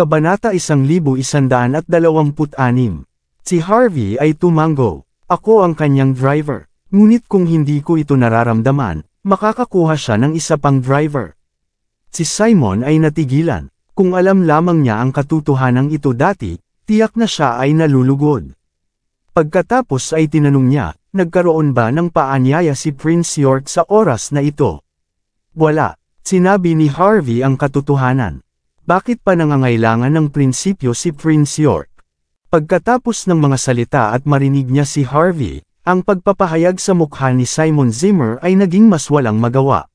Kabanata 1126. Si Harvey ay tumango. Ako ang kanyang driver. Ngunit kung hindi ko ito nararamdaman, makakakuha siya ng isa pang driver. Si Simon ay natigilan. Kung alam lamang niya ang katotohanan ito dati, tiyak na siya ay nalulugod. Pagkatapos ay tinanong niya, nagkaroon ba ng paanyaya si Prince York sa oras na ito? Wala. Sinabi ni Harvey ang katotohanan. Bakit pa nangangailangan ng prinsipyo si Prince York? Pagkatapos ng mga salita at marinig niya si Harvey, ang pagpapahayag sa mukha ni Simon Zimmer ay naging mas walang magawa.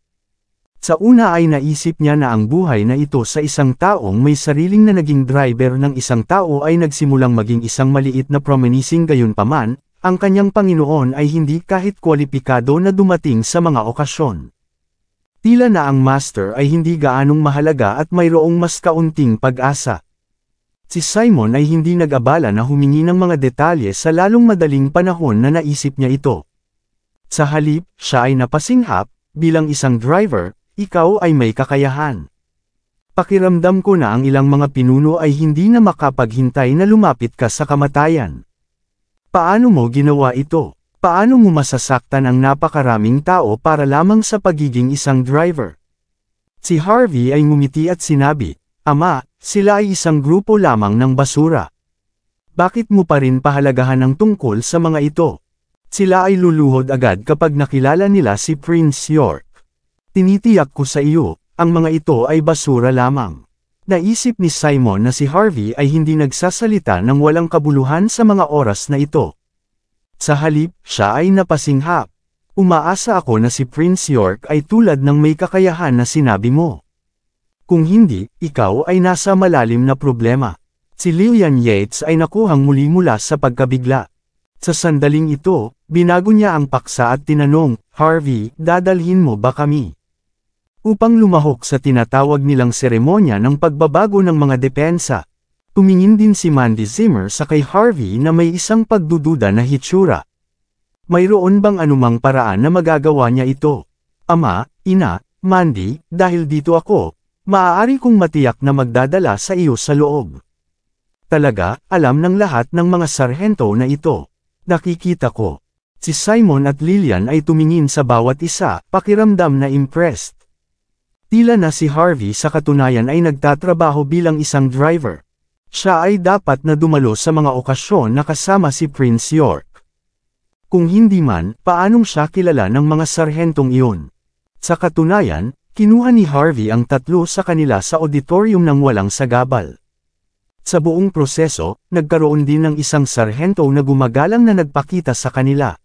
Sa una ay naisip niya na ang buhay na ito sa isang taong may sariling na naging driver ng isang tao ay nagsimulang maging isang maliit na promising gayunpaman, ang kanyang Panginoon ay hindi kahit kwalipikado na dumating sa mga okasyon. Tila na ang master ay hindi gaanong mahalaga at mayroong mas kaunting pag-asa. Si Simon ay hindi nag-abala na humingi ng mga detalye sa lalong madaling panahon na naisip niya ito. Sa halip, siya ay napasinghap, bilang isang driver, ikaw ay may kakayahan. Pakiramdam ko na ang ilang mga pinuno ay hindi na makapaghintay na lumapit ka sa kamatayan. Paano mo ginawa ito? Paano mo masasaktan ang napakaraming tao para lamang sa pagiging isang driver? Si Harvey ay ngumiti at sinabi, Ama, sila ay isang grupo lamang ng basura. Bakit mo pa rin pahalagahan ang tungkol sa mga ito? Sila ay luluhod agad kapag nakilala nila si Prince York. Tinitiyak ko sa iyo, ang mga ito ay basura lamang. Naisip ni Simon na si Harvey ay hindi nagsasalita ng walang kabuluhan sa mga oras na ito. Sa halip, siya ay napasinghap. Umaasa ako na si Prince York ay tulad ng may kakayahan na sinabi mo. Kung hindi, ikaw ay nasa malalim na problema. Si Lillian Yates ay nakuhang muli mula sa pagkabigla. Sa sandaling ito, binago niya ang paksa at tinanong, Harvey, dadalhin mo ba kami? Upang lumahok sa tinatawag nilang seremonya ng pagbabago ng mga depensa. Tumingin din si Mandy Zimmer sa kay Harvey na may isang pagdududa na hitsura. Mayroon bang anumang paraan na magagawa niya ito? Ama, Ina, Mandy, dahil dito ako, maaari kong matiyak na magdadala sa iyo sa loob. Talaga, alam ng lahat ng mga sarhento na ito. Nakikita ko. Si Simon at Lillian ay tumingin sa bawat isa, pakiramdam na impressed. Tila na si Harvey sa katunayan ay nagtatrabaho bilang isang driver. Siya ay dapat na dumalo sa mga okasyon na kasama si Prince York. Kung hindi man, paanong siya kilala ng mga sarhentong iyon? Sa katunayan, kinuha ni Harvey ang tatlo sa kanila sa auditorium ng walang sagabal. Sa buong proseso, nagkaroon din ng isang sarhento na gumagalang na nagpakita sa kanila.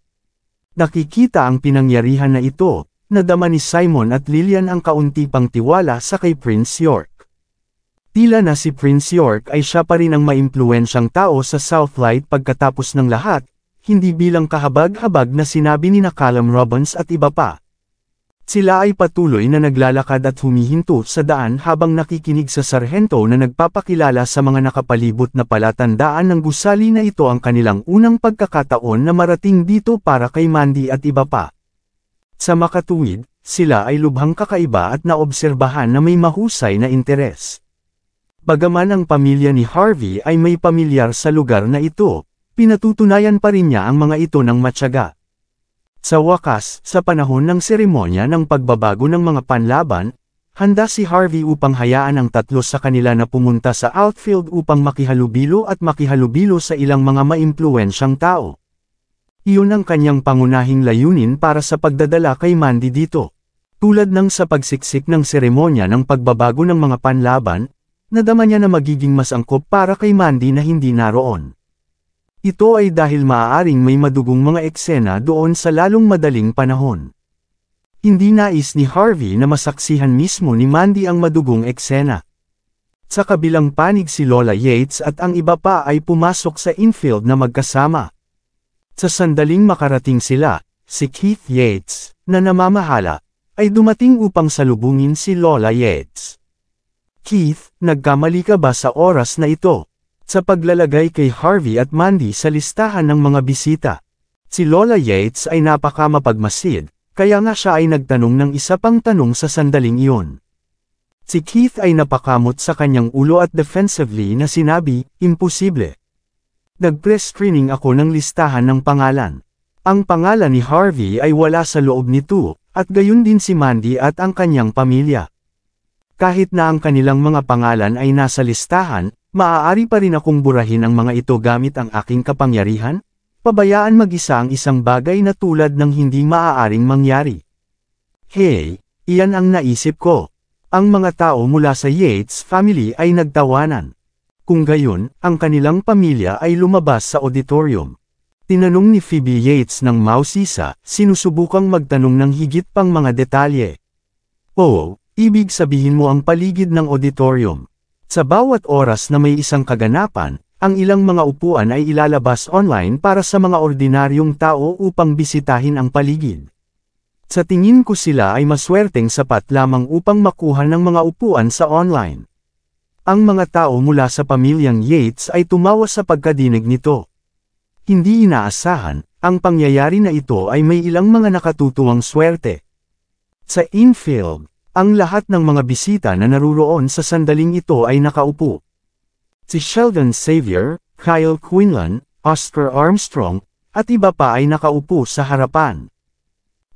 Nakikita ang pinangyarihan na ito, nadama ni Simon at Lillian ang kaunti pang tiwala sa kay Prince York. Tila na si Prince York ay siya pa rin ang maimpluwensyang tao sa Southlight pagkatapos ng lahat, hindi bilang kahabag-habag na sinabi ni Callum Robbins at iba pa. Sila ay patuloy na naglalakad at humihinto sa daan habang nakikinig sa sarhento na nagpapakilala sa mga nakapalibot na palatandaan ng gusali na ito ang kanilang unang pagkakataon na marating dito para kay Mandy at iba pa. Sa makatuwid, sila ay lubhang kakaiba at naobserbahan na may mahusay na interes. Bagaman ang pamilya ni Harvey ay may pamilyar sa lugar na ito, pinatutunayan pa rin niya ang mga ito ng matyaga. Sa wakas, sa panahon ng seremonya ng pagbabago ng mga panlaban, handa si Harvey upang hayaan ang tatlo sa kanila na pumunta sa outfield upang makihalubilo sa ilang mga maimpluwensyang tao. Iyon ang kanyang pangunahing layunin para sa pagdadala kay Mandy dito. Tulad ng sa pagsiksik ng seremonya ng pagbabago ng mga panlaban, nadama niya na magiging mas angkop para kay Mandy na hindi naroon. Ito ay dahil maaaring may madugong mga eksena doon sa lalong madaling panahon. Hindi nais ni Harvey na masaksihan mismo ni Mandy ang madugong eksena. Sa kabilang panig si Lola Yates at ang iba pa ay pumasok sa infield na magkasama. Sa sandaling makarating sila, si Keith Yates, na namamahala, ay dumating upang salubungin si Lola Yates. Keith, nagkamali ka ba sa oras na ito? Sa paglalagay kay Harvey at Mandy sa listahan ng mga bisita. Si Lola Yates ay napakamapagmasid, kaya nga siya ay nagtanong ng isa pang tanong sa sandaling iyon. Si Keith ay napakamot sa kanyang ulo at defensively na sinabi, imposible. Nag-press screening ako ng listahan ng pangalan. Ang pangalan ni Harvey ay wala sa loob nito, at gayon din si Mandy at ang kanyang pamilya. Kahit na ang kanilang mga pangalan ay nasa listahan, maaari pa rin akong burahin ang mga ito gamit ang aking kapangyarihan? Pabayaan mag-isa ang isang bagay na tulad ng hindi maaaring mangyari. Hey, iyan ang naisip ko. Ang mga tao mula sa Yates family ay nagtawanan. Kung gayon, ang kanilang pamilya ay lumabas sa auditorium. Tinanong ni Phoebe Yates ng mausisa, sinusubukang magtanong ng higit pang mga detalye. Oh, ibig sabihin mo ang paligid ng auditorium. Sa bawat oras na may isang kaganapan, ang ilang mga upuan ay ilalabas online para sa mga ordinaryong tao upang bisitahin ang paligid. Sa tingin ko sila ay maswerteng sapat lamang upang makuha ng mga upuan sa online. Ang mga tao mula sa pamilyang Yates ay tumawa sa pagkadinig nito. Hindi inaasahan, ang pangyayari na ito ay may ilang mga nakatutuwang swerte. Sa infield, ang lahat ng mga bisita na naruroon sa sandaling ito ay nakaupo. Si Sheldon Xavier, Kyle Quinlan, Oscar Armstrong, at iba pa ay nakaupo sa harapan.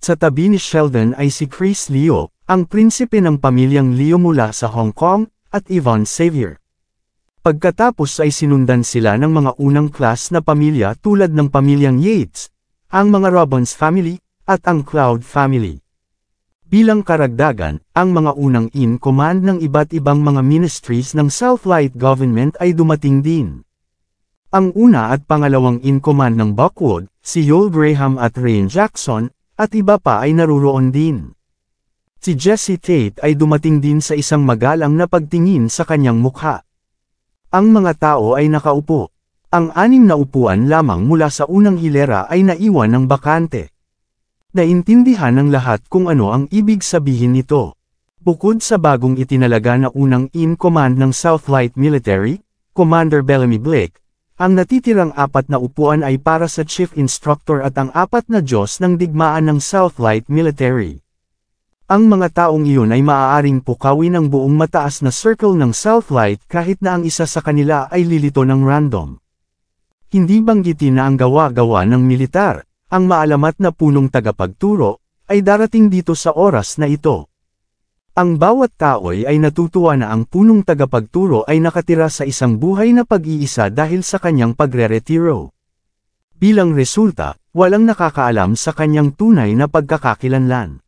Sa tabi ni Sheldon ay si Chris Leo, ang prinsipe ng pamilyang Leo mula sa Hong Kong, at Yvonne Xavier. Pagkatapos ay sinundan sila ng mga unang class na pamilya tulad ng pamilyang Yates, ang mga Robbins family, at ang Cloud family. Bilang karagdagan, ang mga unang in-command ng iba't ibang mga ministries ng Southlight Government ay dumating din. Ang una at pangalawang in-command ng Buckwood, si Joel Graham at Rain Jackson, at iba pa ay naruroon din. Si Jesse Tate ay dumating din sa isang magalang na pagtingin sa kanyang mukha. Ang mga tao ay nakaupo. Ang 6 na upuan lamang mula sa unang hilera ay naiwan ng bakante. Naintindihan ng lahat kung ano ang ibig sabihin nito. Bukod sa bagong itinalaga na unang in-command ng Southlight Military, Commander Bellamy Blake, ang natitirang 4 na upuan ay para sa Chief Instructor at ang 4 na Diyos ng digmaan ng Southlight Military. Ang mga taong iyon ay maaaring pukawin ang buong mataas na circle ng Southlight kahit na ang isa sa kanila ay lilito ng random. Hindi banggitin na ang gawa-gawa ng militar, ang maalamat na punong tagapagturo, ay darating dito sa oras na ito. Ang bawat tao ay natutuwa na ang punong tagapagturo ay nakatira sa isang buhay na pag-iisa dahil sa kanyang pagre-retiro. Bilang resulta, walang nakakaalam sa kanyang tunay na pagkakakilanlan.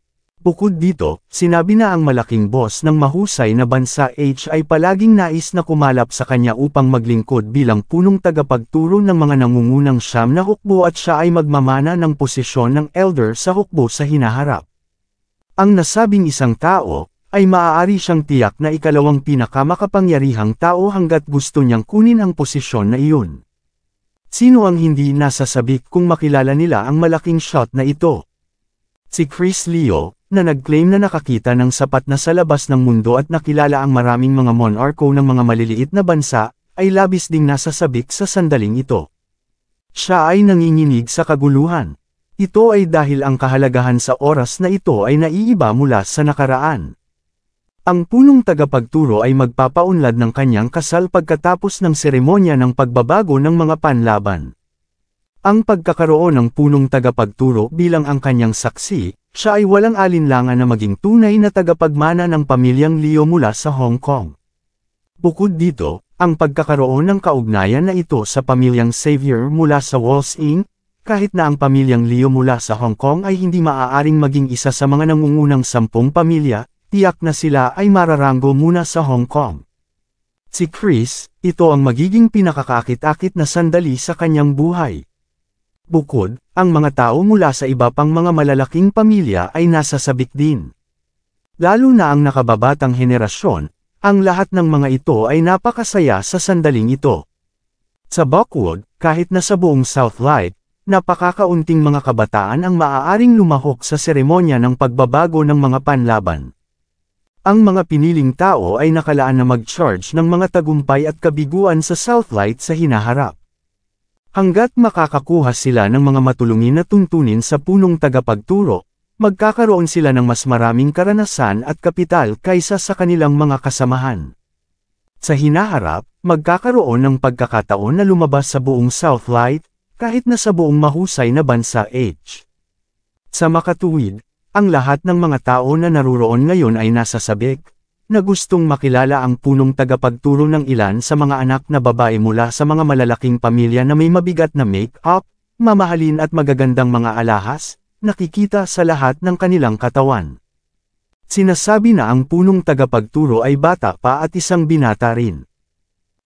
Bukod dito, sinabi na ang malaking boss ng mahusay na bansa H ay palaging nais na kumalap sa kanya upang maglingkod bilang punong tagapagturo ng mga nangungunang siyam na hukbo at siya ay magmamana ng posisyon ng elder sa hukbo sa hinaharap. Ang nasabing isang tao, ay maaari siyang tiyak na ikalawang pinakamakapangyarihang tao hanggat gusto niyang kunin ang posisyon na iyon. Sino ang hindi nasasabik kung makilala nila ang malaking shot na ito? Si Chris Leo, na nag-claim na nakakita ng sapat na sa labas ng mundo at nakilala ang maraming mga monarko ng mga maliliit na bansa, ay labis ding nasasabik sa sandaling ito. Siya ay nanginginig sa kaguluhan. Ito ay dahil ang kahalagahan sa oras na ito ay naiiba mula sa nakaraan. Ang punong tagapagturo ay magpapaunlad ng kanyang kasal pagkatapos ng seremonya ng pagbabago ng mga panlaban. Ang pagkakaroon ng punong tagapagturo bilang ang kanyang saksi, siya ay walang alinlangan na maging tunay na tagapagmana ng pamilyang Leo mula sa Hong Kong. Bukod dito, ang pagkakaroon ng kaugnayan na ito sa pamilyang Xavier mula sa Walls Inc., kahit na ang pamilyang Leo mula sa Hong Kong ay hindi maaaring maging isa sa mga nangungunang 10 pamilya, tiyak na sila ay mararanggo muna sa Hong Kong. Si Chris, ito ang magiging pinakakakit-akit na sandali sa kanyang buhay. Bukod, ang mga tao mula sa iba pang mga malalaking pamilya ay nasasabik din. Lalo na ang nakababatang henerasyon, ang lahat ng mga ito ay napakasaya sa sandaling ito. Sa Buckwood, kahit na sa buong Southlight, napakakaunting mga kabataan ang maaaring lumahok sa seremonya ng pagbabago ng mga panlaban. Ang mga piniling tao ay nakalaan na mag-charge ng mga tagumpay at kabiguan sa Southlight sa hinaharap. Hanggat makakakuha sila ng mga matulungin na tuntunin sa punong tagapagturo, magkakaroon sila ng mas maraming karanasan at kapital kaysa sa kanilang mga kasamahan. Sa hinaharap, magkakaroon ng pagkakataon na lumabas sa buong Southlight, kahit na sa buong mahusay na bansa H. Sa makatuwid, ang lahat ng mga tao na naruroon ngayon ay nasa sabik, na gustong makilala ang punong tagapagturo ng ilan sa mga anak na babae mula sa mga malalaking pamilya na may mabigat na make-up, mamahalin at magagandang mga alahas, nakikita sa lahat ng kanilang katawan. Sinasabi na ang punong tagapagturo ay bata pa at isang binata rin.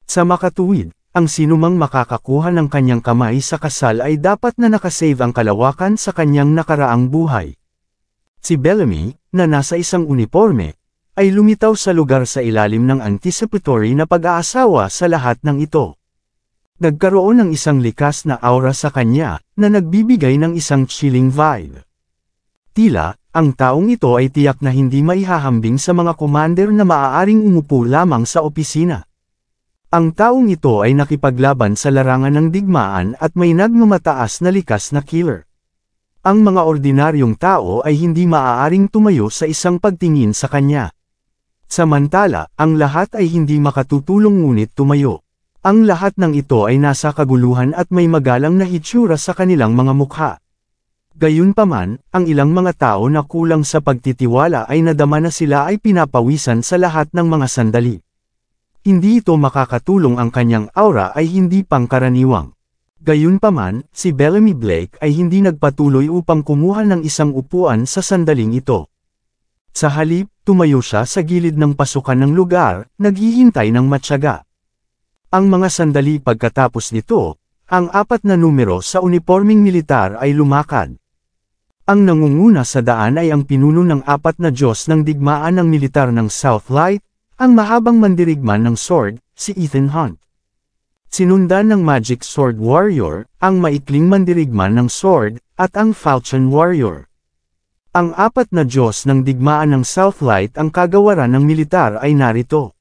Sa makatuwid, ang sinumang makakakuha ng kanyang kamay sa kasal ay dapat na nakasave ang kalawakan sa kanyang nakaraang buhay. Si Bellamy, na nasa isang uniforme, ay lumitaw sa lugar sa ilalim ng anticipatory na pag-aasawa sa lahat ng ito. Nagkaroon ng isang likas na aura sa kanya, na nagbibigay ng isang chilling vibe. Tila, ang taong ito ay tiyak na hindi maihahambing sa mga commander na maaaring umupo lamang sa opisina. Ang taong ito ay nakipaglaban sa larangan ng digmaan at may nagmamataas na likas na killer. Ang mga ordinaryong tao ay hindi maaaring tumayo sa isang pagtingin sa kanya. Samantala, ang lahat ay hindi makatutulong ngunit tumayo. Ang lahat ng ito ay nasa kaguluhan at may magalang na hitsura sa kanilang mga mukha. Gayunpaman, ang ilang mga tao na kulang sa pagtitiwala ay nadama na sila ay pinapawisan sa lahat ng mga sandali. Hindi ito makakatulong, ang kanyang aura ay hindi pangkaraniwang. Gayunpaman, si Bellamy Blake ay hindi nagpatuloy upang kumuha ng isang upuan sa sandaling ito. Sa halip, tumayo siya sa gilid ng pasukan ng lugar, naghihintay ng matyaga. Ang mga sandali pagkatapos nito, ang 4 na numero sa uniporming militar ay lumakad. Ang nangunguna sa daan ay ang pinuno ng 4 na Diyos ng digmaan ng militar ng Southlight, ang mahabang mandirigman ng sword, si Ethan Hunt. Sinundan ng Magic Sword Warrior, ang maikling mandirigman ng sword, at ang Falchion Warrior. Ang 4 na Diyos ng digmaan ng Southlight ang kagawaran ng militar ay narito.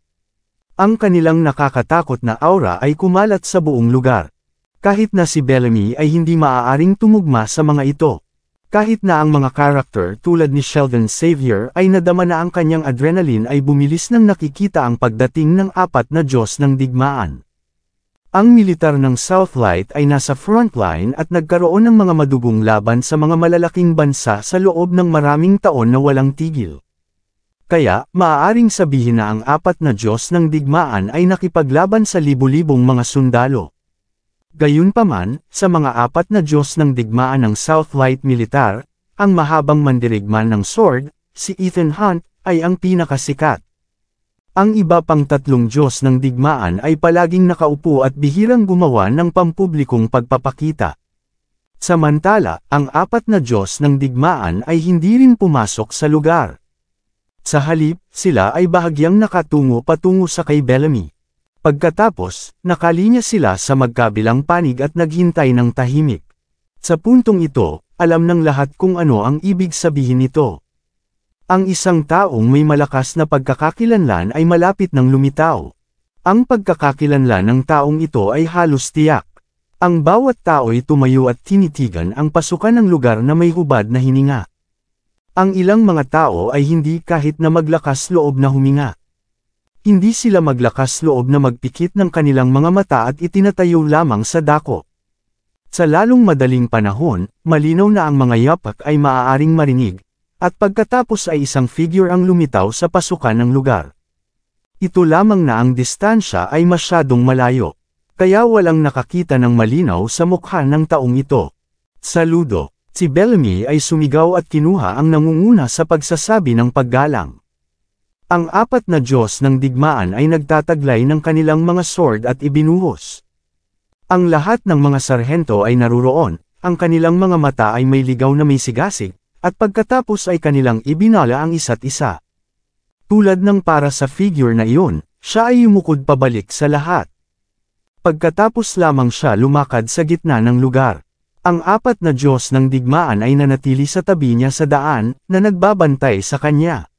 Ang kanilang nakakatakot na aura ay kumalat sa buong lugar. Kahit na si Bellamy ay hindi maaaring tumugma sa mga ito. Kahit na ang mga karakter tulad ni Sheldon Xavier ay nadama na ang kanyang adrenaline ay bumilis nang nakikita ang pagdating ng 4 na Diyos ng digmaan. Ang militar ng Southlight ay nasa frontline at nagkaroon ng mga madugong laban sa mga malalaking bansa sa loob ng maraming taon na walang tigil. Kaya, maaaring sabihin na ang 4 na Diyos ng digmaan ay nakipaglaban sa libu-libong mga sundalo. Gayunpaman, sa mga 4 na Diyos ng digmaan ng Southlight militar, ang mahabang mandirigman ng sword, si Ethan Hunt, ay ang pinakasikat. Ang iba pang 3 Diyos ng digmaan ay palaging nakaupo at bihirang gumawa ng pampublikong pagpapakita. Samantala, ang 4 na Diyos ng digmaan ay hindi rin pumasok sa lugar. Sa halip, sila ay bahagyang nakatungo patungo sa kay Bellamy. Pagkatapos, nakalinya sila sa magkabilang panig at naghintay ng tahimik. Sa puntong ito, alam ng lahat kung ano ang ibig sabihin nito. Ang isang taong may malakas na pagkakakilanlan ay malapit ng lumitaw. Ang pagkakakilanlan ng taong ito ay halos tiyak. Ang bawat tao ay tumayo at tinitigan ang pasukan ng lugar na may hubad na hininga. Ang ilang mga tao ay hindi kahit na maglakas loob na huminga. Hindi sila maglakas loob na magpikit ng kanilang mga mata at itinatayo lamang sa dako. Sa lalong madaling panahon, malinaw na ang mga yapak ay maaaring marinig, at pagkatapos ay isang figure ang lumitaw sa pasukan ng lugar. Ito lamang na ang distansya ay masyadong malayo, kaya walang nakakita ng malinaw sa mukha ng taong ito. Saludo. Si Bellamy ay sumigaw at kinuha ang nangunguna sa pagsasabi ng paggalang. Ang 4 na Diyos ng digmaan ay nagtataglay ng kanilang mga sword at ibinuhos. Ang lahat ng mga sarhento ay naruroon, ang kanilang mga mata ay may ligaw na may sigasig, at pagkatapos ay kanilang ibinala ang isa't isa. Tulad ng para sa figure na iyon, siya ay yumukod pabalik sa lahat. Pagkatapos lamang siya lumakad sa gitna ng lugar. Ang 4 na Diyos ng digmaan ay nanatili sa tabi niya sa daan, na nagbabantay sa kanya.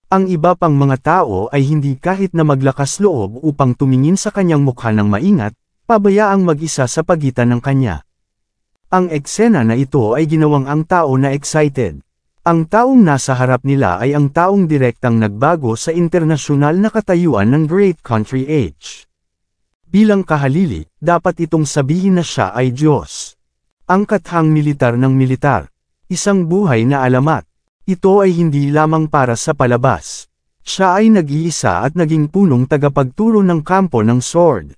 Ang iba pang mga tao ay hindi kahit na maglakas loob upang tumingin sa kanyang mukha ng maingat, pabayaang mag-isa sa pagitan ng kanya. Ang eksena na ito ay ginawang ang tao na excited. Ang taong nasa harap nila ay ang taong direktang nagbago sa internasyonal na katayuan ng Great Country Age. Bilang kahalili, dapat itong sabihin na siya ay Diyos. Ang kathang militar ng militar. Isang buhay na alamat. Ito ay hindi lamang para sa palabas. Siya ay nag-iisa at naging punong tagapagturo ng kampo ng sword.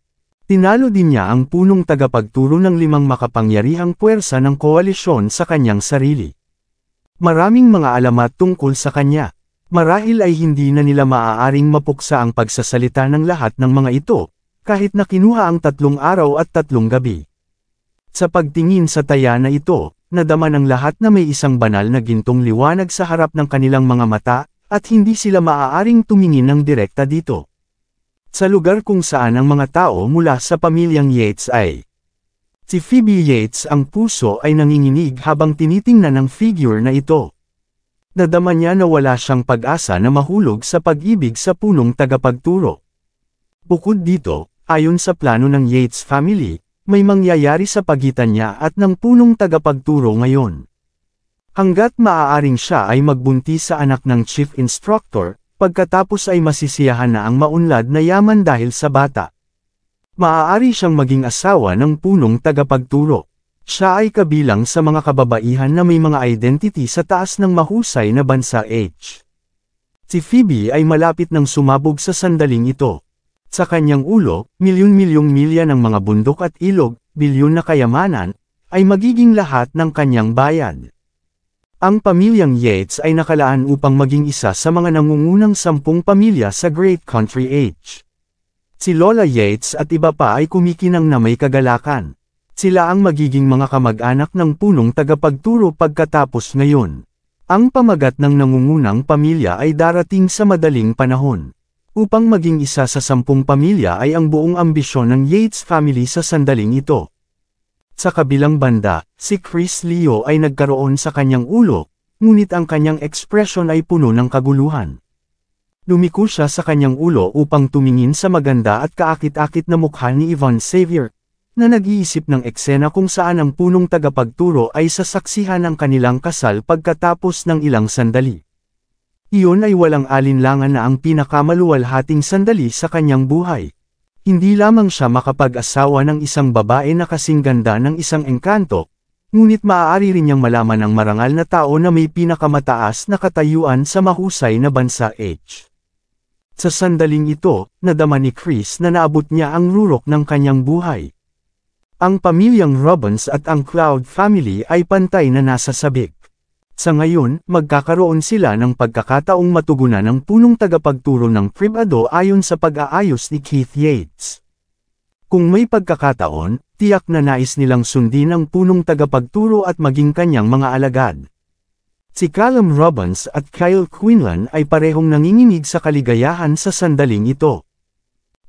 Tinalo din niya ang punong tagapagturo ng 5 makapangyarihang puwersa ng koalisyon sa kanyang sarili. Maraming mga alamat tungkol sa kanya. Marahil ay hindi na nila maaaring mapuksa ang pagsasalita ng lahat ng mga ito, kahit na kinuha ang 3 araw at 3 gabi. Sa pagtingin sa taya na ito, nadama ng lahat na may isang banal na gintong liwanag sa harap ng kanilang mga mata, at hindi sila maaaring tumingin ng direkta dito. Sa lugar kung saan ang mga tao mula sa pamilyang Yates ay si Phoebe Yates, ang puso ay nanginginig habang tinitingnan ang figure na ito. Nadama niya na wala siyang pag-asa na mahulog sa pag-ibig sa punong tagapagturo. Bukod dito, ayon sa plano ng Yates family, may mangyayari sa pagitan niya at ng punong tagapagturo ngayon. Hanggat maaaring siya ay magbuntis sa anak ng chief instructor, pagkatapos ay masisiyahan na ang maunlad na yaman dahil sa bata. Maaari siyang maging asawa ng punong tagapagturo. Siya ay kabilang sa mga kababaihan na may mga identity sa taas ng mahusay na bansa H. Si Phoebe ay malapit nang sumabog sa sandaling ito. Sa kanyang ulo, milyon-milyong milya ng mga bundok at ilog, bilyon na kayamanan, ay magiging lahat ng kanyang bayan. Ang pamilyang Yates ay nakalaan upang maging isa sa mga nangungunang 10 pamilya sa Great Country Age. Si Lola Yates at iba pa ay kumikinang na may kagalakan. Sila ang magiging mga kamag-anak ng punong tagapagturo pagkatapos ngayon. Ang pamagat ng nangungunang pamilya ay darating sa madaling panahon. Upang maging isa sa 10 pamilya ay ang buong ambisyon ng Yates family sa sandaling ito. Sa kabilang banda, si Chris Leo ay nagkaroon sa kanyang ulo, ngunit ang kanyang ekspresyon ay puno ng kaguluhan. Lumiko siya sa kanyang ulo upang tumingin sa maganda at kaakit-akit na mukha ni Yvonne Xavier, na nag-iisip ng eksena kung saan ang punong tagapagturo ay sasaksihan ang kanilang kasal pagkatapos ng ilang sandali. Iyon ay walang alinlangan na ang pinakamaluwalhating sandali sa kanyang buhay. Hindi lamang siya makapag-asawa ng isang babae na kasing ganda ng isang engkanto, ngunit maaari rin niyang malaman ang marangal na tao na may pinakamataas na katayuan sa mahusay na bansa H. Sa sandaling ito, nadama ni Chris na naabot niya ang rurok ng kanyang buhay. Ang pamilyang Robbins at ang Cloud family ay pantay na nasa sabik. Sa ngayon, magkakaroon sila ng pagkakataong matugunan ng punong tagapagturo ng pribado ayon sa pag-aayos ni Keith Yates. Kung may pagkakataon, tiyak na nais nilang sundin ang punong tagapagturo at maging kanyang mga alagad. Si Callum Robbins at Kyle Quinlan ay parehong nanginginig sa kaligayahan sa sandaling ito.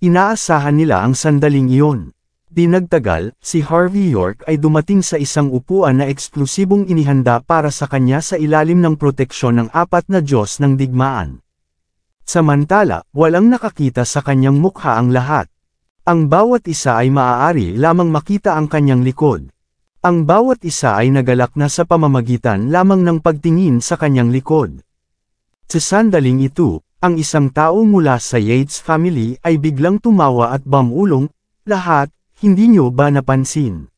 Inaasahan nila ang sandaling iyon. Di nagtagal, si Harvey York ay dumating sa isang upuan na eksklusibong inihanda para sa kanya sa ilalim ng proteksyon ng 4 na Diyos ng digmaan. Samantala, walang nakakita sa kanyang mukha ang lahat. Ang bawat isa ay maaari lamang makita ang kanyang likod. Ang bawat isa ay nagalak na sa pamamagitan lamang ng pagtingin sa kanyang likod. Sa sandaling ito, ang isang tao mula sa Yates family ay biglang tumawa at bumulong, "Lahat, hindi niyo ba napansin?"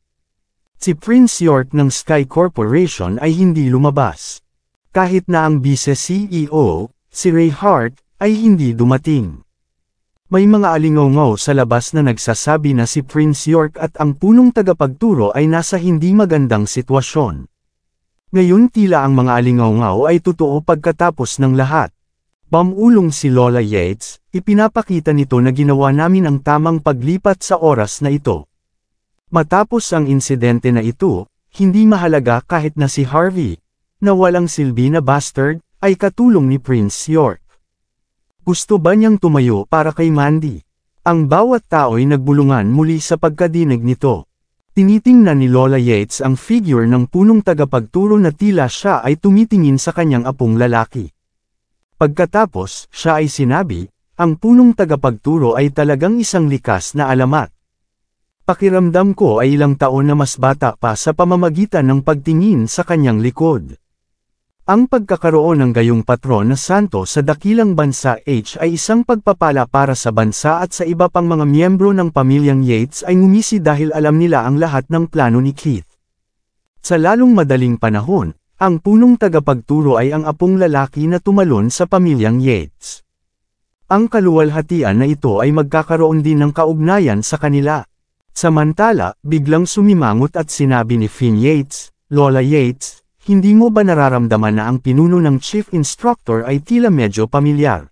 Si Prince York ng Sky Corporation ay hindi lumabas. Kahit na ang vice-CEO, si Ray Hart, ay hindi dumating. May mga alingaw sa labas na nagsasabi na si Prince York at ang punong tagapagturo ay nasa hindi magandang sitwasyon. Ngayon tila ang mga alingaw ay totoo pagkatapos ng lahat. Bumulong si Lola Yates, "Ipinapakita nito na ginawa namin ang tamang paglipat sa oras na ito." Matapos ang insidente na ito, hindi mahalaga kahit na si Harvey, na walang silbi na bastard, ay katulong ni Prince York. Gusto ba niyang tumayo para kay Mandy? Ang bawat tao'y nagbulungan muli sa pagkadinig nito. Tinitingnan ni Lola Yates ang figure ng punong tagapagturo na tila siya ay tumitingin sa kanyang apong lalaki. Pagkatapos, siya ay sinabi, "Ang punong tagapagturo ay talagang isang likas na alamat. Pakiramdam ko ay ilang taon na mas bata pa sa pamamagitan ng pagtingin sa kanyang likod." Ang pagkakaroon ng gayong patron na santo sa dakilang bansa H ay isang pagpapala para sa bansa at sa iba pang mga miyembro ng pamilyang Yates ay ngumisi dahil alam nila ang lahat ng plano ni Keith. Sa lalong madaling panahon, ang punong tagapagturo ay ang apong lalaki na tumalon sa pamilyang Yates. Ang kaluwalhatian na ito ay magkakaroon din ng kaugnayan sa kanila. Samantala, biglang sumimangot at sinabi ni Finn Yates, "Lola Yates, hindi mo ba nararamdaman na ang pinuno ng chief instructor ay tila medyo pamilyar?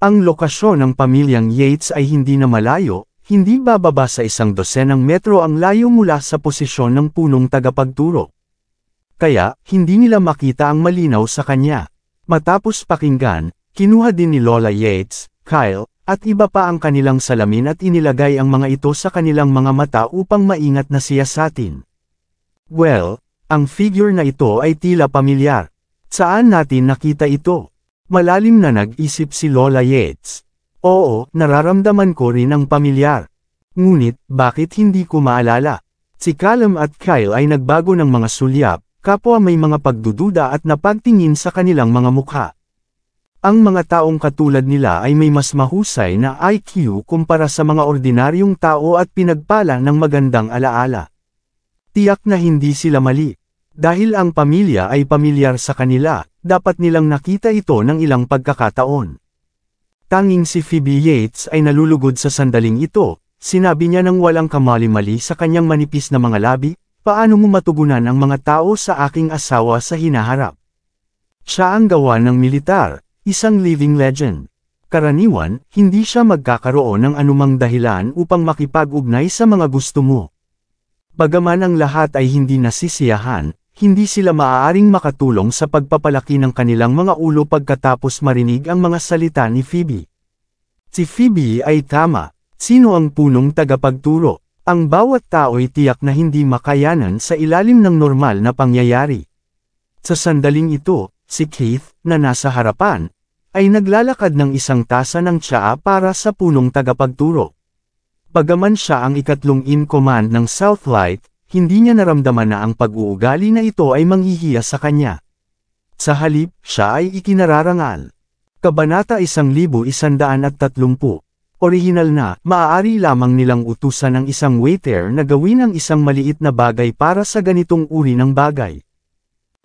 Ang lokasyon ng pamilyang Yates ay hindi na malayo, hindi bababa sa 100 metro ang layo mula sa posisyon ng punong tagapagturo. Kaya, hindi nila makita ang malinaw sa kanya." Matapos pakinggan, kinuha din ni Lola Yates, Kyle, at iba pa ang kanilang salamin at inilagay ang mga ito sa kanilang mga mata upang maingat na siyasatin. "Well, ang figure na ito ay tila pamilyar. Saan natin nakita ito?" Malalim na nag-isip si Lola Yates. "Oo, nararamdaman ko rin ang pamilyar. Ngunit, bakit hindi ko maalala?" Si Callum at Kyle ay nagbago ng mga sulyap, kapwa may mga pagdududa at napagtingin sa kanilang mga mukha. Ang mga taong katulad nila ay may mas mahusay na IQ kumpara sa mga ordinaryong tao at pinagpala ng magandang alaala. Tiyak na hindi sila mali. Dahil ang pamilya ay pamilyar sa kanila, dapat nilang nakita ito ng ilang pagkakataon. Tanging si Phoebe Yates ay nalulugod sa sandaling ito, sinabi niya nang walang kamali-mali sa kanyang manipis na mga labi, "Paano mo matugunan ang mga tao sa aking asawa sa hinaharap? Siya ang gawa ng militar, isang living legend. Karaniwan, hindi siya magkakaroon ng anumang dahilan upang makipag-ugnay sa mga gusto mo. Bagaman ang lahat ay hindi nasisiyahan, hindi sila maaaring makatulong sa pagpapalaki ng kanilang mga ulo pagkatapos marinig ang mga salita ni Phoebe." Si Phoebe ay tama. Sino ang punong tagapagturo? Ang bawat tao ay tiyak na hindi makayanan sa ilalim ng normal na pangyayari. Sa sandaling ito, si Keith, na nasa harapan, ay naglalakad ng isang tasa ng tsaa para sa punong tagapagturo. Bagaman siya ang ikatlong in command ng Southlight, hindi niya naramdaman na ang pag-uugali na ito ay manghihiya sa kanya. Sa halip, siya ay ikinararangal. Kabanata 1130. Orihinal na, maaari lamang nilang utusan ng isang waiter na gawin ang isang maliit na bagay para sa ganitong uri ng bagay.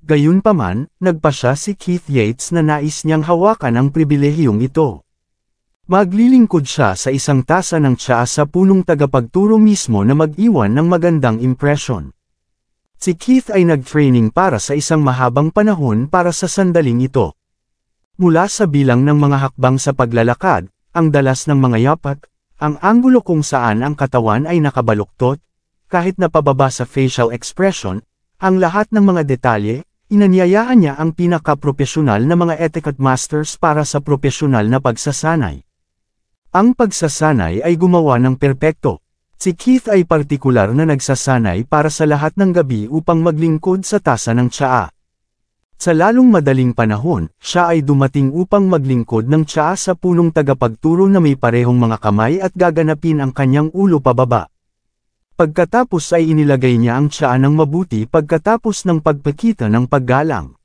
Gayunpaman, nagpasya si Keith Yates na nais niyang hawakan ang pribilehiyong ito. Maglilingkod siya sa isang tasa ng tsaa sa punong tagapagturo mismo na mag-iwan ng magandang impresyon. Si Keith ay nag-training para sa isang mahabang panahon para sa sandaling ito. Mula sa bilang ng mga hakbang sa paglalakad, ang dalas ng mga yapak, ang anggulo kung saan ang katawan ay nakabaluktot, kahit na pababa sa facial expression, ang lahat ng mga detalye, inanyayahan niya ang pinaka-propesyonal na mga etiquette masters para sa propesyonal na pagsasanay. Ang pagsasanay ay gumawa ng perpekto. Si Keith ay partikular na nagsasanay para sa lahat ng gabi upang maglingkod sa tasa ng tsaa. Sa lalong madaling panahon, siya ay dumating upang maglingkod ng tsaa sa punong tagapagturo na may parehong mga kamay at gaganapin ang kanyang ulo pababa. Pagkatapos ay inilagay niya ang tsaa ng mabuti pagkatapos ng pagpakita ng paggalang.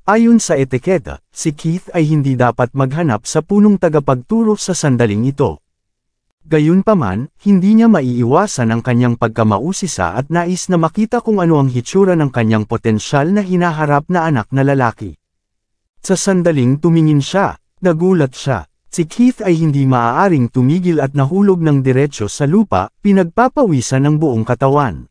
Ayon sa etiketa, si Keith ay hindi dapat maghanap sa punong tagapagturo sa sandaling ito. Gayunpaman, hindi niya maiiwasan ang kanyang pagkamausisa at nais na makita kung ano ang hitsura ng kanyang potensyal na hinaharap na anak na lalaki. Sa sandaling tumingin siya, nagulat siya. Si Keith ay hindi maaaring tumigil at nahulog ng diretsyo sa lupa, pinagpapawisan ng buong katawan.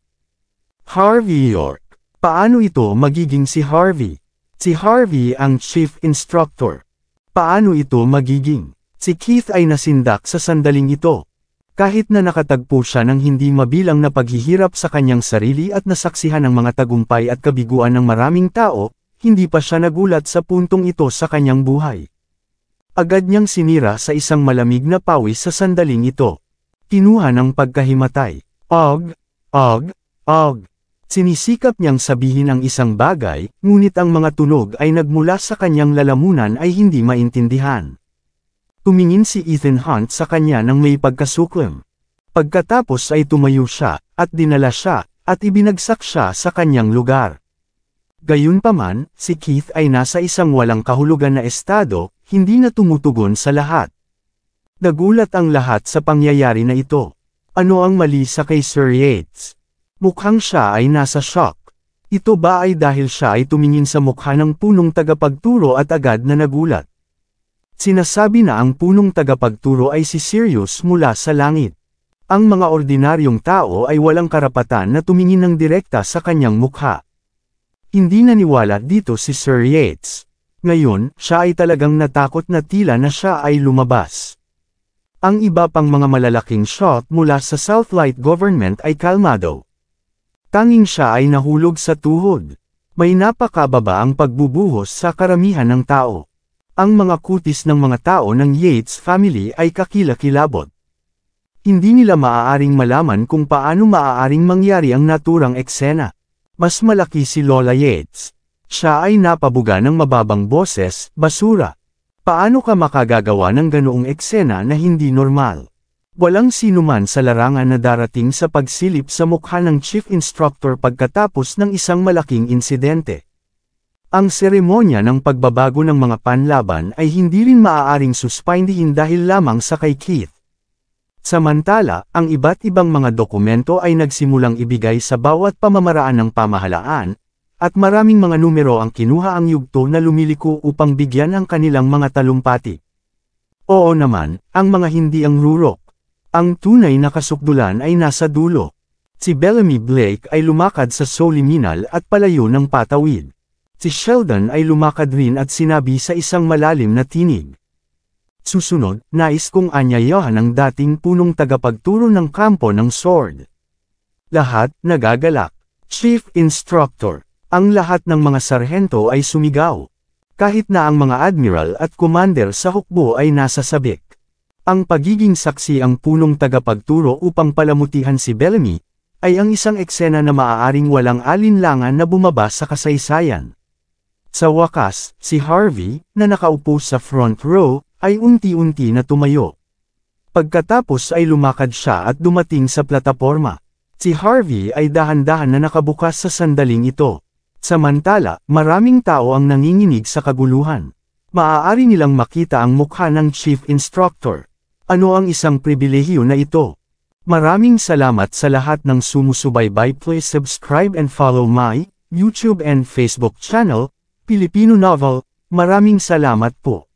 Harvey York. Paano ito magiging si Harvey? Si Harvey ang chief instructor. Paano ito magiging? Si Keith ay nasindak sa sandaling ito. Kahit na nakatagpo siya ng hindi mabilang na paghihirap sa kanyang sarili at nasaksihan ng mga tagumpay at kabiguan ng maraming tao, hindi pa siya nagulat sa puntong ito sa kanyang buhay. Agad niyang sinira sa isang malamig na pawis sa sandaling ito. Kinuha ng pagkahimatay. Og. Sinisikap niyang sabihin ang isang bagay, ngunit ang mga tunog ay nagmula sa kanyang lalamunan ay hindi maintindihan. Tumingin si Ethan Hunt sa kanya nang may pagkasuklam. Pagkatapos ay tumayo siya, at dinala siya, at ibinagsak siya sa kanyang lugar. Gayunpaman, si Keith ay nasa isang walang kahulugan na estado, hindi na tumutugon sa lahat. Nagulat ang lahat sa pangyayari na ito. Ano ang mali sa kay Sir Yates? Mukhang siya ay nasa shock. Ito ba ay dahil siya ay tumingin sa mukha ng punong tagapagturo at agad na nagulat? Sinasabi na ang punong tagapagturo ay si Sirius mula sa langit. Ang mga ordinaryong tao ay walang karapatan na tumingin ng direkta sa kanyang mukha. Hindi naniwala dito si Sir Yates. Ngayon, siya ay talagang natakot na tila na siya ay lumabas. Ang iba pang mga malalaking shot mula sa Southlight Government ay kalmado. Tanging siya ay nahulog sa tuhod. May napakababa ang pagbubuhos sa karamihan ng tao. Ang mga kutis ng mga tao ng Yates family ay kakilakilabot. Hindi nila maaaring malaman kung paano maaaring mangyari ang naturang eksena. Mas malaki si Lola Yates. Siya ay napabuga ng mababang boses, basura. Paano ka makagagawa ng ganoong eksena na hindi normal? Walang sinuman sa larangan na darating sa pagsilip sa mukha ng Chief Instructor pagkatapos ng isang malaking insidente. Ang seremonya ng pagbabago ng mga panlaban ay hindi rin maaaring suspindihin dahil lamang sa kay Keith. Samantala, ang iba't ibang mga dokumento ay nagsimulang ibigay sa bawat pamamaraan ng pamahalaan, at maraming mga numero ang kinuha ang yugto na lumiliko upang bigyan ang kanilang mga talumpati. Oo naman, ang mga hindi ang rurok. Ang tunay na kasukdulan ay nasa dulo. Si Bellamy Blake ay lumakad sa suliminal at palayo ng patawid. Si Sheldon ay lumakad rin at sinabi sa isang malalim na tinig. Susunod, nais kong anyayahan ang dating punong tagapagturo ng kampo ng sword. Lahat, nagagalak. Chief Instructor. Ang lahat ng mga sarhento ay sumigaw. Kahit na ang mga admiral at commander sa hukbo ay nasa sabik. Ang pagiging saksi ang punong tagapagturo upang palamutihan si Bellamy, ay ang isang eksena na maaaring walang alinlangan na bumaba sa kasaysayan. Sa wakas, si Harvey, na nakaupo sa front row, ay unti-unti na tumayo. Pagkatapos ay lumakad siya at dumating sa plataporma. Si Harvey ay dahan-dahan na nakabukas sa sandaling ito. Samantala, maraming tao ang nanginginig sa kaguluhan. Maaari nilang makita ang mukha ng Chief Instructor. Ano ang isang pribilehiyo na ito? Maraming salamat sa lahat ng sumusubaybay. Please subscribe and follow my YouTube and Facebook channel, Filipino Novel. Maraming salamat po.